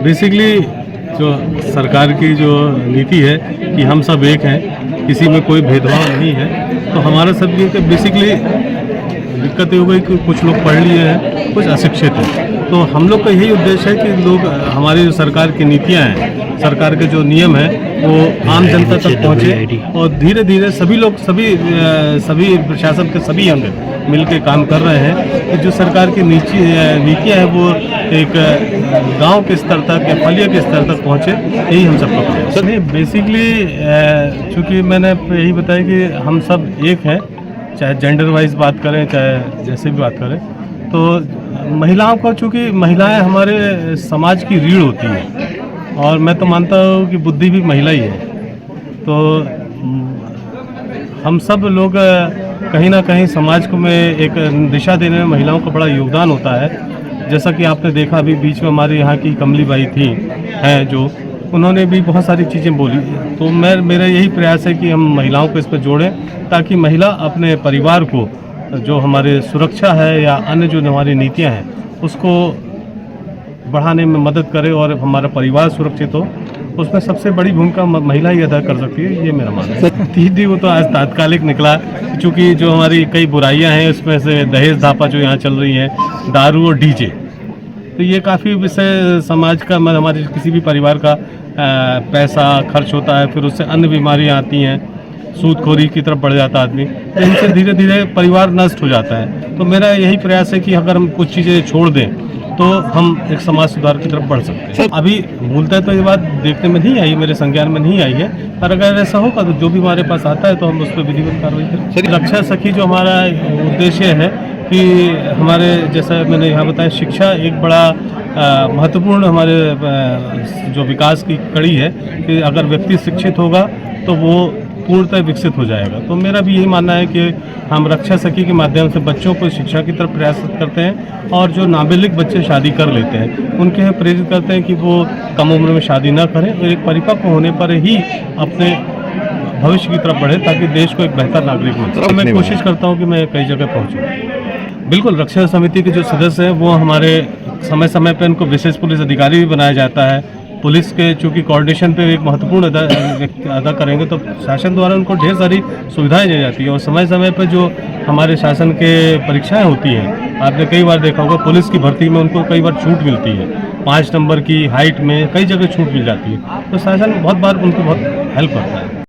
Basically जो सरकार की जो नीति है कि हम सब एक हैं, किसी में कोई भेदभाव नहीं है, तो हमारा सब ये कि बेसिकली दिक्कत ये हो गई कि कुछ लोग पढ़ लिए हैं, कुछ अशिक्षित हैं। तो हम लोग का यही उद्देश्य है कि लोग हमारी जो सरकार की नीतियां हैं, सरकार के जो नियम हैं, वो आम जनता तक पहुंचे और धीरे धीरे सभी लोग सभी प्रशासन के सभी अंग मिलकर काम कर रहे हैं कि जो सरकार की नीतियां हैं वो एक गांव के स्तर तक या फलिया के स्तर तक पहुंचे, यही हम सबका प्रयास है। नहीं, बेसिकली चूँकि मैंने यही बताया कि हम सब एक हैं, चाहे जेंडर वाइज बात करें चाहे जैसे भी बात करें, तो महिलाओं को, चूँकि महिलाएं हमारे समाज की रीढ़ होती हैं और मैं तो मानता हूँ कि बुद्धि भी महिला ही है। तो हम सब लोग कहीं ना कहीं समाज को में एक दिशा देने में महिलाओं का बड़ा योगदान होता है। जैसा कि आपने देखा अभी बीच में हमारे यहाँ की कमली बाई थी हैं जो, उन्होंने भी बहुत सारी चीज़ें बोली। तो मेरा यही प्रयास है कि हम महिलाओं को इस पर जोड़ें ताकि महिला अपने परिवार को जो हमारे सुरक्षा है या अन्य जो हमारी नीतियां हैं उसको बढ़ाने में मदद करे और हमारा परिवार सुरक्षित हो। उसमें सबसे बड़ी भूमिका महिला ही अदा कर सकती है, ये मेरा मानना है। तीसरी वो तो आज तात्कालिक निकला, क्योंकि जो हमारी कई बुराइयां हैं उसमें से दहेज धापा जो यहाँ चल रही है, दारू और डीजे, तो ये काफ़ी विषय समाज का, हमारे किसी भी परिवार का पैसा खर्च होता है, फिर उससे अन्य बीमारियाँ आती हैं, सूदखोरी की तरफ बढ़ जाता है आदमी, तो इनसे धीरे धीरे परिवार नष्ट हो जाता है। तो मेरा यही प्रयास है कि अगर हम कुछ चीज़ें छोड़ दें तो हम एक समाज सुधार की तरफ बढ़ सकते हैं। अभी मूलतः तो ये बात देखने में नहीं आई, मेरे संज्ञान में नहीं आई है, पर अगर ऐसा होगा तो जो भी हमारे पास आता है तो हम उस पर विधिवत कार्रवाई करें। रक्षा सखी जो हमारा उद्देश्य है कि हमारे, जैसा मैंने यहाँ बताया, शिक्षा एक बड़ा महत्वपूर्ण हमारे जो विकास की कड़ी है कि अगर व्यक्ति शिक्षित होगा तो वो पूर्णतः विकसित हो जाएगा। तो मेरा भी यही मानना है कि हम रक्षा सखी के माध्यम से बच्चों को शिक्षा की तरफ प्रयास करते हैं और जो नाबालिग बच्चे शादी कर लेते हैं उनके प्रेरित करते हैं कि वो कम उम्र में शादी ना करें और एक परिपक्व होने पर ही अपने भविष्य की तरफ बढ़े ताकि देश को एक बेहतर नागरिक मिल सके। मैं कोशिश करता हूँ कि मैं कई जगह पहुँचूँ। बिल्कुल, रक्षा समिति के जो सदस्य हैं वो हमारे समय समय पर उनको विशेष पुलिस अधिकारी भी बनाया जाता है। पुलिस के चूँकि कोऑर्डिनेशन पे एक महत्वपूर्ण अदा करेंगे तो शासन द्वारा उनको ढेर सारी सुविधाएं दी जाती है और समय समय पर जो हमारे शासन के परीक्षाएं होती हैं, आपने कई बार देखा होगा पुलिस की भर्ती में उनको कई बार छूट मिलती है, 5 नंबर की हाइट में कई जगह छूट मिल जाती है। तो शासन बहुत बार उनको बहुत हेल्प करता है।